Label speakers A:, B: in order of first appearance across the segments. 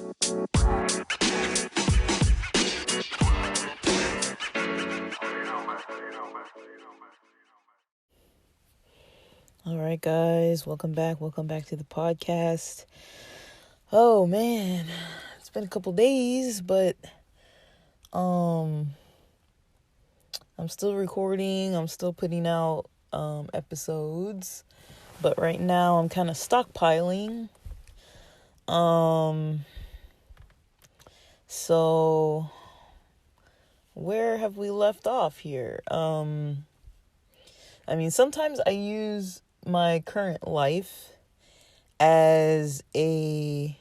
A: All right, guys, welcome back. Welcome back to the podcast. Oh man, it's been a couple days, but I'm still recording. I'm still putting out episodes, but right now I'm kind of stockpiling. So where have we left off here? Sometimes I use my current life as a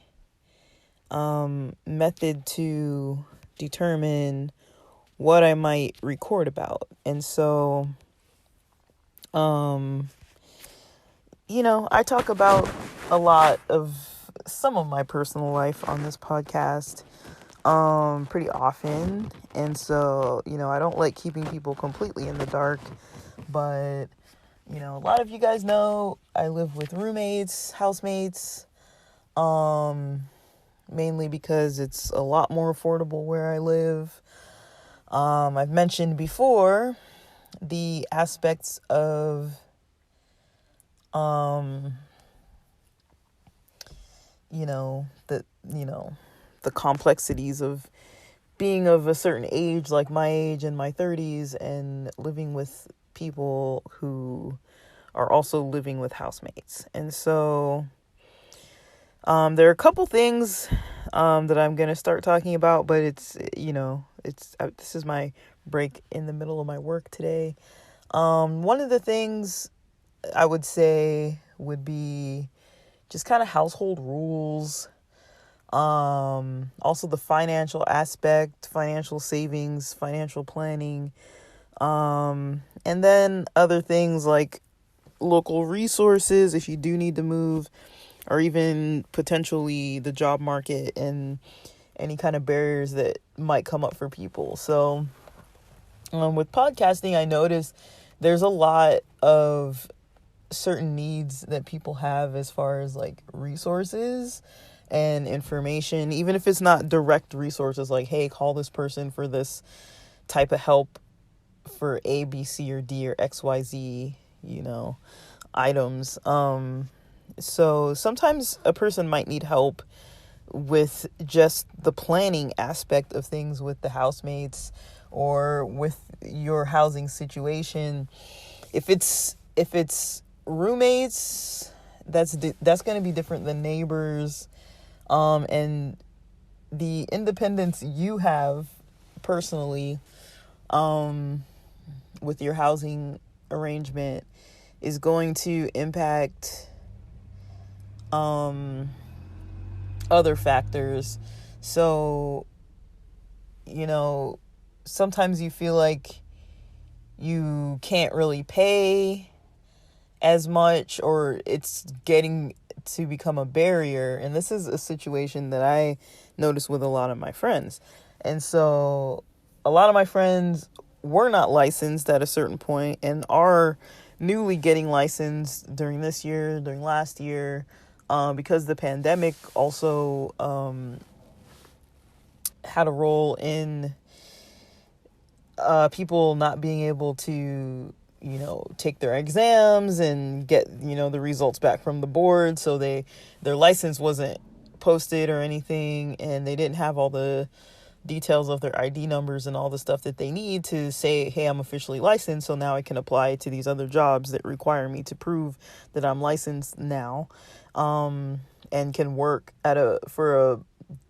A: method to determine what I might record about. And so, I talk about a lot of some of my personal life on this podcast pretty often. And so, I don't like keeping people completely in the dark, but a lot of you guys know I live with roommates, housemates, mainly because it's a lot more affordable where I live. I've mentioned before the aspects of, the complexities of being of a certain age, like my age in my 30s, and living with people who are also living with housemates. And so there are a couple things that I'm going to start talking about, but this is my break in the middle of my work today. One of the things I would say would be just kind of household rules. Also the financial aspect, financial savings, financial planning. And then other things like local resources if you do need to move, or even potentially the job market and any kind of barriers that might come up for people. So with podcasting, I noticed there's a lot of certain needs that people have as far as like resources and information, even if it's not direct resources like, hey, call this person for this type of help for A, B, C, or D, or XYZ, items. So sometimes a person might need help with just the planning aspect of things with the housemates or with your housing situation. If it's roommates, that's going to be different than neighbors. And the independence you have personally with your housing arrangement is going to impact other factors. So, sometimes you feel like you can't really pay as much, or it's getting to become a barrier. And this is a situation that I noticed with a lot of my friends. And so a lot of my friends were not licensed at a certain point and are newly getting licensed during this year, during last year, because the pandemic also had a role in people not being able to take their exams and get the results back from the board. So their license wasn't posted or anything, and they didn't have all the details of their ID numbers and all the stuff that they need to say, hey, I'm officially licensed, so now I can apply to these other jobs that require me to prove that I'm licensed now, and can work for a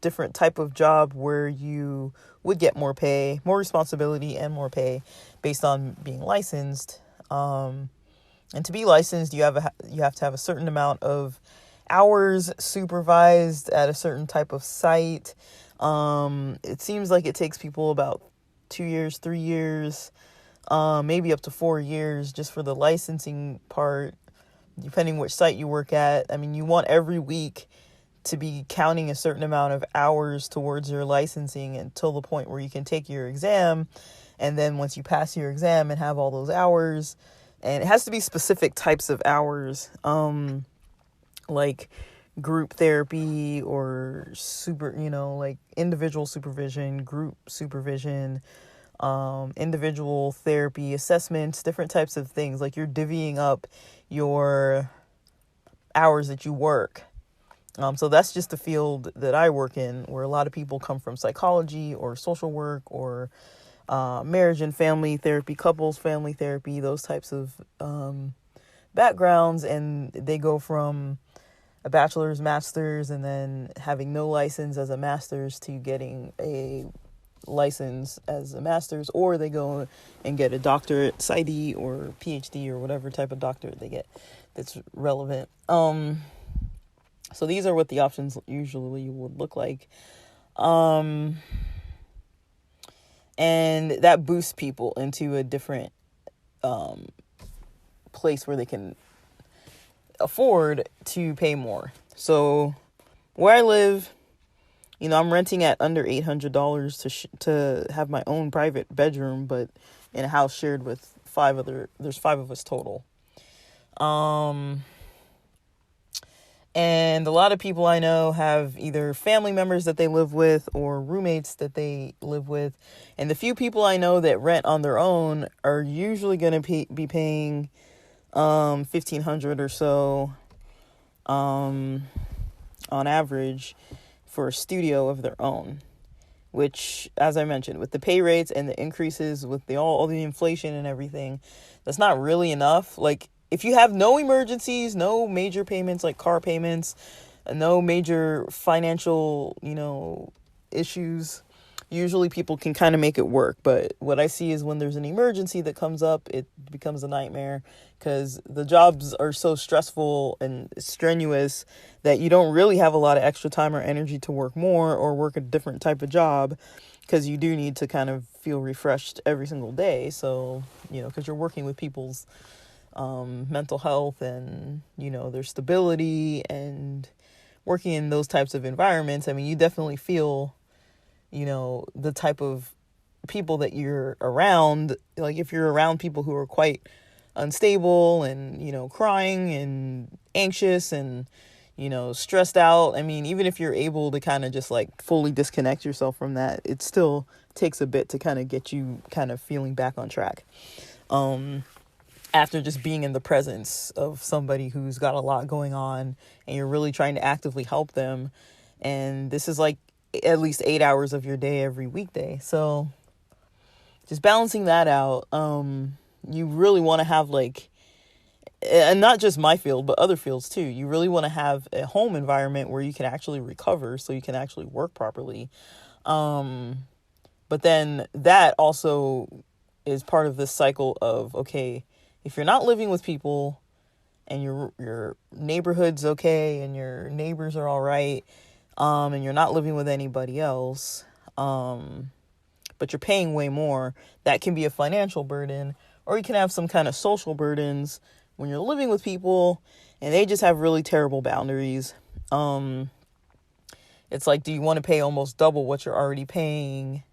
A: different type of job where you would get more pay, more responsibility, and more pay based on being licensed. And to be licensed, you have to have a certain amount of hours supervised at a certain type of site. It seems like it takes people about 2 years, 3 years, maybe up to 4 years just for the licensing part, depending which site you work at. I mean, you want every week to be counting a certain amount of hours towards your licensing until the point where you can take your exam. And then once you pass your exam and have all those hours, and it has to be specific types of hours, like group therapy or like individual supervision, group supervision, individual therapy, assessments, different types of things. Like you're divvying up your hours that you work. So that's just the field that I work in, where a lot of people come from psychology or social work or marriage and family therapy, couples family therapy, those types of backgrounds, and they go from a bachelor's, master's, and then having no license as a master's to getting a license as a master's, or they go and get a doctorate, PsyD, or PhD, or whatever type of doctorate they get that's relevant. So these are what the options usually would look like. And that boosts people into a different place where they can afford to pay more. So where I live, I'm renting at under $800 to have my own private bedroom, but in a house shared with there's 5 of us total. And a lot of people I know have either family members that they live with or roommates that they live with. And the few people I know that rent on their own are usually going to be paying $1,500 or so on average for a studio of their own. Which, as I mentioned, with the pay rates and the increases with all the inflation and everything, that's not really enough. Like, if you have no emergencies, no major payments like car payments, no major financial, issues, usually people can kind of make it work. But what I see is when there's an emergency that comes up, it becomes a nightmare because the jobs are so stressful and strenuous that you don't really have a lot of extra time or energy to work more or work a different type of job, because you do need to kind of feel refreshed every single day. So, because you're working with people's mental health and, their stability, and working in those types of environments. I mean, you definitely feel, the type of people that you're around. Like if you're around people who are quite unstable and, crying and anxious and, stressed out. I mean, even if you're able to kind of just like fully disconnect yourself from that, it still takes a bit to kind of get you kind of feeling back on track. After just being in the presence of somebody who's got a lot going on and you're really trying to actively help them. And this is like at least 8 hours of your day every weekday. So just balancing that out, you really want to have and not just my field, but other fields too. You really want to have a home environment where you can actually recover so you can actually work properly. But then that also is part of this cycle of, okay, if you're not living with people and your neighborhood's okay and your neighbors are all right, and you're not living with anybody else, but you're paying way more, that can be a financial burden. Or you can have some kind of social burdens when you're living with people and they just have really terrible boundaries. It's like, do you want to pay almost double what you're already paying?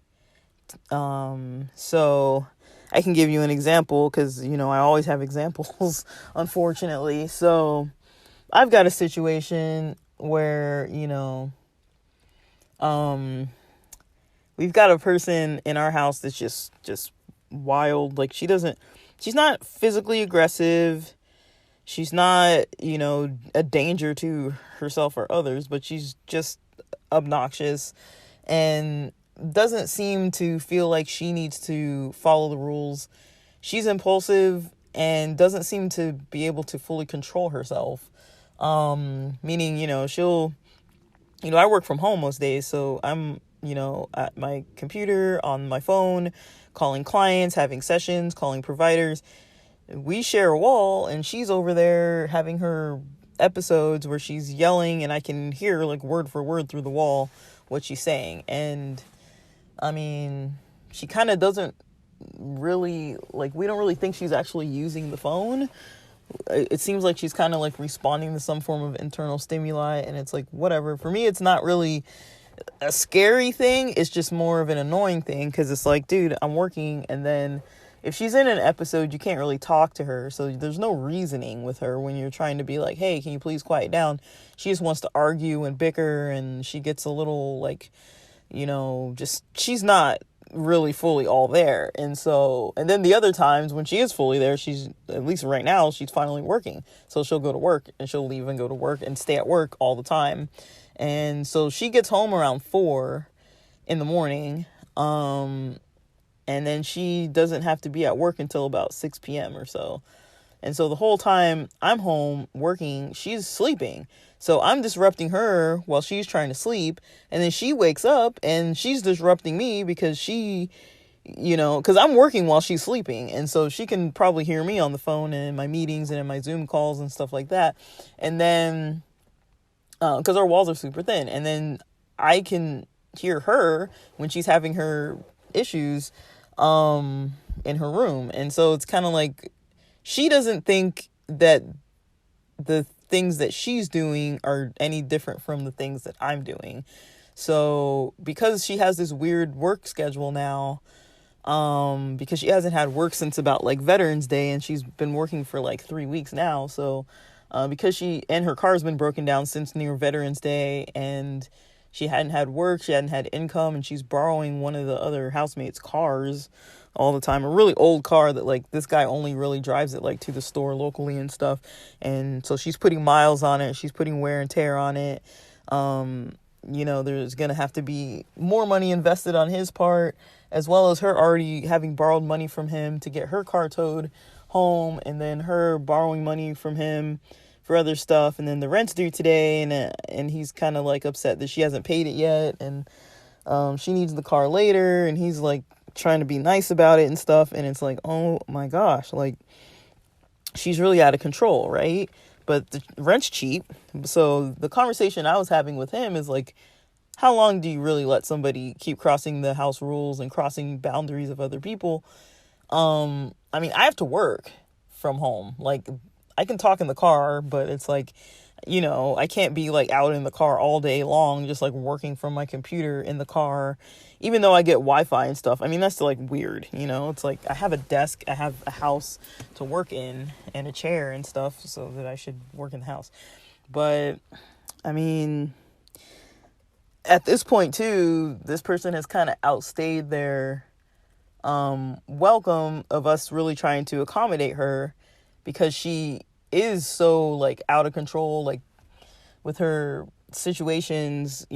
A: So I can give you an example because, I always have examples, unfortunately. So I've got a situation where, we've got a person in our house that's just wild. Like she's not physically aggressive. She's not, a danger to herself or others, but she's just obnoxious and doesn't seem to feel like she needs to follow the rules. She's impulsive and doesn't seem to be able to fully control herself. Meaning, she'll, I work from home most days, so I'm, at my computer, on my phone, calling clients, having sessions, calling providers. We share a wall and she's over there having her episodes where she's yelling and I can hear like word for word through the wall what she's saying. And I mean, she kind of doesn't really, we don't really think she's actually using the phone. It seems like she's kind of responding to some form of internal stimuli, and it's whatever. For me, it's not really a scary thing. It's just more of an annoying thing because it's dude, I'm working, and then if she's in an episode, you can't really talk to her. So there's no reasoning with her when you're trying to be like, hey, can you please quiet down? She just wants to argue and bicker, and she gets a little like, just she's not really fully all there. And so, and then the other times when she is fully there, she's, at least right now, she's finally working. So she'll go to work and she'll leave and go to work and stay at work all the time. And so she gets home around 4 in the morning. And then she doesn't have to be at work until about 6 p.m. or so. And so the whole time I'm home working, she's sleeping. So I'm disrupting her while she's trying to sleep. And then she wakes up and she's disrupting me because because I'm working while she's sleeping. And so she can probably hear me on the phone and in my meetings and in my Zoom calls and stuff like that. And then, because our walls are super thin. And then I can hear her when she's having her issues in her room. And so it's kind of like she doesn't think that the things that she's doing are any different from the things that I'm doing. So because she has this weird work schedule now, because she hasn't had work since about like Veterans Day, and she's been working for like 3 weeks now. So because her car's been broken down since near Veterans Day, and she hadn't had work, she hadn't had income, and she's borrowing one of the other housemates' cars all the time. A really old car that like this guy only really drives it like to the store locally and stuff. And so she's putting miles on it. She's putting wear and tear on it. There's going to have to be more money invested on his part, as well as her already having borrowed money from him to get her car towed home, and then her borrowing money from him for other stuff. And then the rent's due today, and he's kind of like upset that she hasn't paid it yet, and she needs the car later, and he's like trying to be nice about it and stuff. And it's like, oh my gosh, like she's really out of control, right? But the rent's cheap. So the conversation I was having with him is like, how long do you really let somebody keep crossing the house rules and crossing boundaries of other people? I mean, I have to work from home. Like, I can talk in the car, but it's like, I can't be like out in the car all day long, just like working from my computer in the car, even though I get Wi-Fi and stuff. I mean, that's like weird, it's like I have a desk, I have a house to work in and a chair and stuff, so that I should work in the house. But I mean, at this point too, this person has kind of outstayed their welcome of us really trying to accommodate her, because she is so like out of control, like with her situations.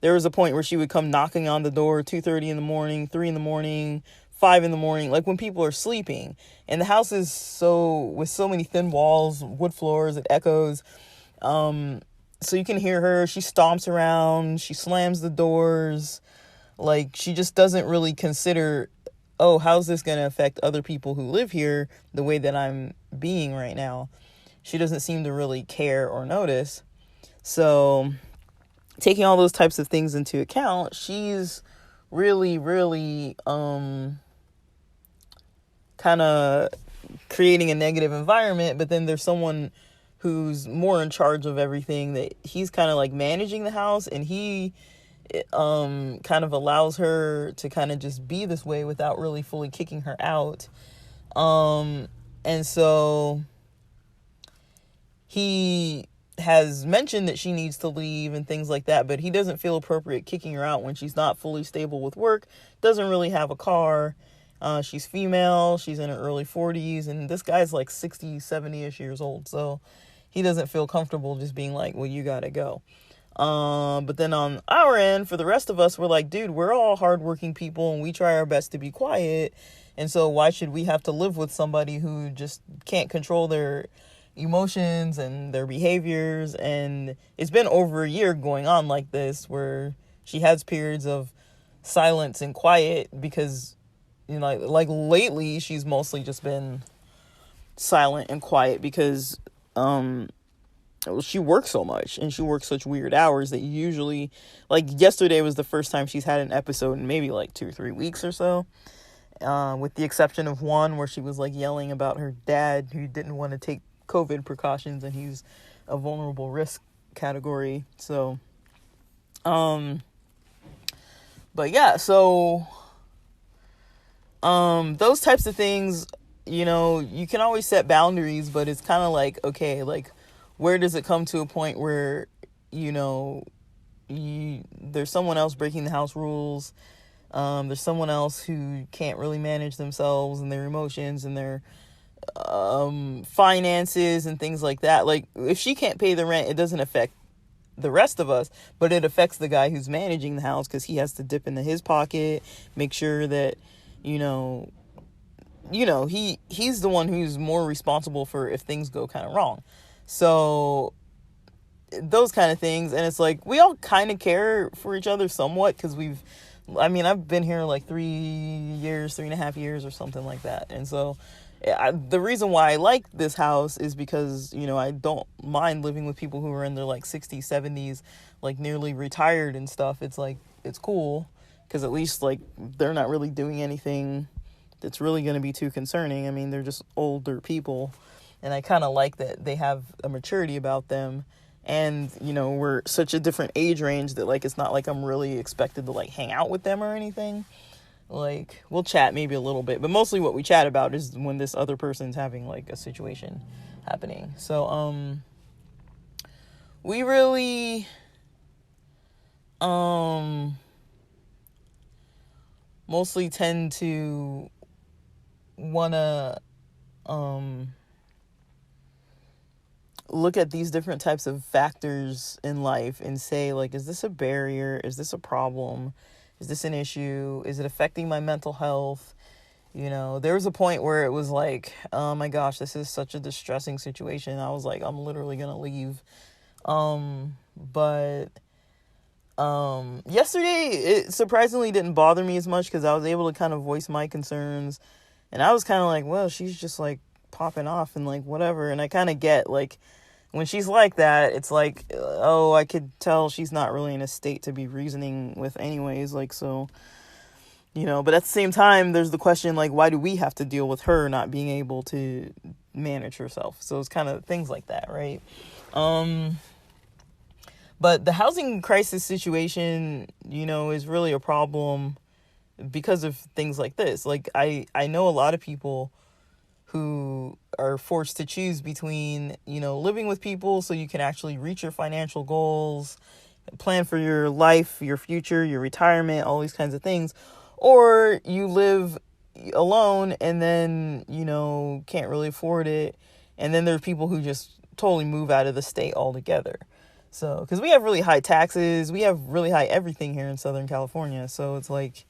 A: There was a point where she would come knocking on the door 2:30 in the morning, 3 in the morning, 5 in the morning, like when people are sleeping. And the house is with so many thin walls, wood floors, it echoes. So you can hear her. She stomps around, she slams the doors. Like, she just doesn't really consider, oh, how's this going to affect other people who live here the way that I'm being right now? She doesn't seem to really care or notice. So taking all those types of things into account, she's really, really kind of creating a negative environment. But then there's someone who's more in charge of everything, that he's kind of like managing the house, and he kind of allows her to kind of just be this way without really fully kicking her out. And so he has mentioned that she needs to leave and things like that, but he doesn't feel appropriate kicking her out when she's not fully stable with work, doesn't really have a car. She's female, she's in her early 40s, and this guy's like 60, 70-ish years old. So he doesn't feel comfortable just being like, well, you gotta go. But then on our end, for the rest of us, we're like, dude, we're all hardworking people and we try our best to be quiet. And so why should we have to live with somebody who just can't control their emotions and their behaviors? And it's been over a year going on like this, where she has periods of silence and quiet because, like lately she's mostly just been silent and quiet because, she works so much and she works such weird hours that usually, like yesterday was the first time she's had an episode in maybe like 2 or 3 weeks or so, with the exception of one where she was like yelling about her dad who didn't want to take COVID precautions and he's a vulnerable risk category. So, but yeah, so those types of things, you can always set boundaries, but it's kind of like, okay, like, where does it come to a point where, you know, there's someone else breaking the house rules. There's someone else who can't really manage themselves and their emotions and their finances and things like that. Like, if she can't pay the rent, it doesn't affect the rest of us, but it affects the guy who's managing the house, because he has to dip into his pocket, make sure that, you know, he's the one who's more responsible for if things go kind of wrong. So those kind of things. And it's like, we all kind of care for each other somewhat, because I've been here like 3.5 years or something like that. And so the reason why I like this house is because, I don't mind living with people who are in their like 60s, 70s, like nearly retired and stuff. It's like, it's cool, because at least like they're not really doing anything that's really going to be too concerning. I mean, they're just older people, and I kind of like that they have a maturity about them. And, we're such a different age range that, like, it's not like I'm really expected to, like, hang out with them or anything. Like, we'll chat maybe a little bit, but mostly what we chat about is when this other person's having, like, a situation happening. So, we really, mostly tend to want to, look at these different types of factors in life and say, like, is this a barrier? Is this a problem? Is this an issue? Is it affecting my mental health? There was a point where it was like, oh my gosh, this is such a distressing situation. I was like, I'm literally going to leave. But yesterday, it surprisingly didn't bother me as much, because I was able to kind of voice my concerns. And I was kind of like, well, she's just like popping off and like whatever. And I kind of get, like, when she's like that, it's like, oh, I could tell she's not really in a state to be reasoning with anyways. Like, so, but at the same time, there's the question, like, why do we have to deal with her not being able to manage herself? So it's kind of things like that, right? But the housing crisis situation, is really a problem because of things like this. Like, I know a lot of people who are forced to choose between, living with people so you can actually reach your financial goals, plan for your life, your future, your retirement, all these kinds of things, or you live alone and then, can't really afford it. And then there's people who just totally move out of the state altogether. So, because we have really high taxes, we have really high everything here in Southern California. So it's like,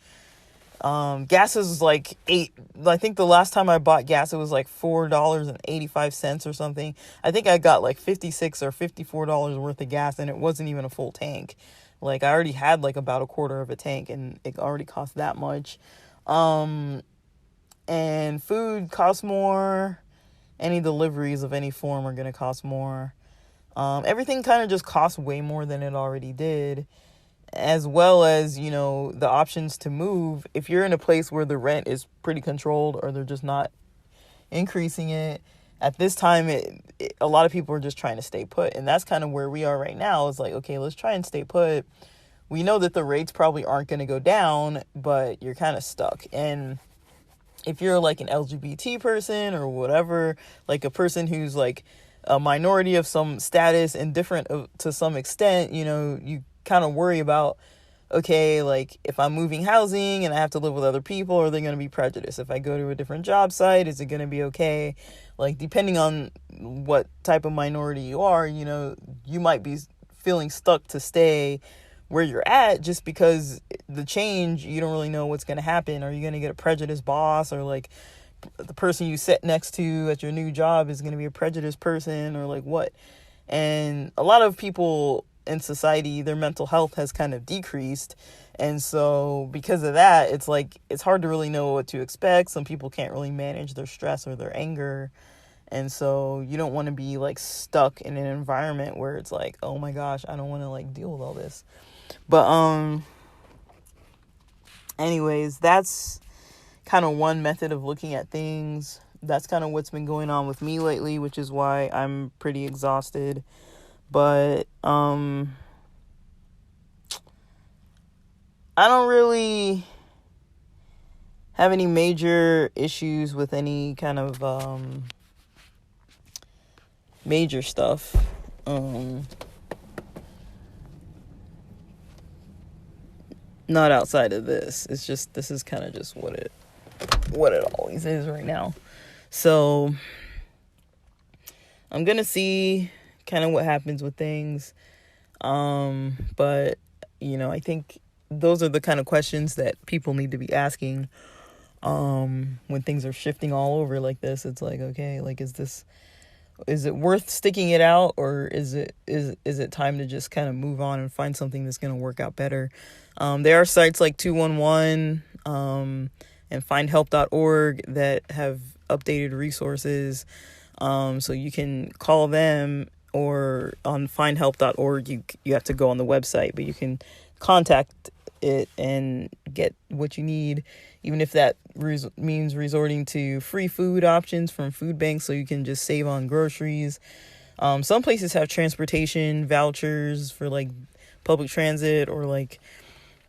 A: gas is like I think the last time I bought gas, it was like $4.85 or something. I think I got like $56 or $54 worth of gas, and it wasn't even a full tank. Like, I already had like about a quarter of a tank, and it already cost that much. And food costs more. Any deliveries of any form are going to cost more. Everything kind of just costs way more than it already did. As well as, the options to move. If you're in a place where the rent is pretty controlled, or they're just not increasing it, at this time, a lot of people are just trying to stay put. And that's kind of where we are right now. It's like, okay, let's try and stay put. We know that the rates probably aren't going to go down, but you're kind of stuck. And if you're like an LGBT person or whatever, like a person who's like a minority of some status and different to some extent, you kind of worry about, okay, like, if I'm moving housing and I have to live with other people, are they going to be prejudiced? If I go to a different job site, is it going to be okay? Like, depending on what type of minority you are, you might be feeling stuck to stay where you're at, just because the change, you don't really know what's going to happen. Are you going to get a prejudiced boss, or like the person you sit next to at your new job is going to be a prejudiced person, or like what? And a lot of people in society, their mental health has kind of decreased. And so because of that, it's like, it's hard to really know what to expect. Some people can't really manage their stress or their anger. And so you don't want to be like stuck in an environment where it's like, oh my gosh, I don't want to like deal with all this. But anyways, that's kind of one method of looking at things. That's kind of what's been going on with me lately, which is why I'm pretty exhausted. But I don't really have any major issues with any kind of major stuff. Not outside of this. It's just, this is kind of just what it always is right now. So I'm gonna see kind of what happens with things. But I think those are the kind of questions that people need to be asking when things are shifting all over like this. It's like, okay, like, is it worth sticking it out, or is it time to just kind of move on and find something that's going to work out better? There are sites like 211 and findhelp.org that have updated resources, so you can call them, or on findhelp.org you have to go on the website, but you can contact it and get what you need, even if that means resorting to free food options from food banks, so you can just save on groceries. Some places have transportation vouchers for like public transit, or like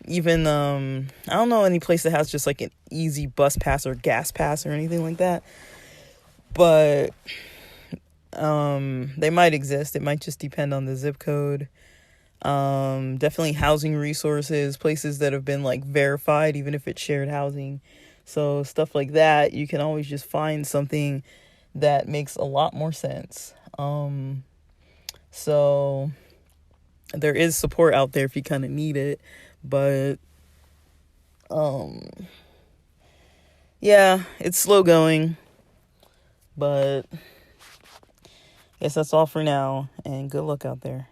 A: even I don't know any place that has just like an easy bus pass or gas pass or anything like that, but they might exist. It might just depend on the zip code. Definitely housing resources, places that have been like verified, even if it's shared housing. So stuff like that, you can always just find something that makes a lot more sense. So there is support out there if you kind of need it, but yeah, it's slow going, but I guess that's all for now, and good luck out there.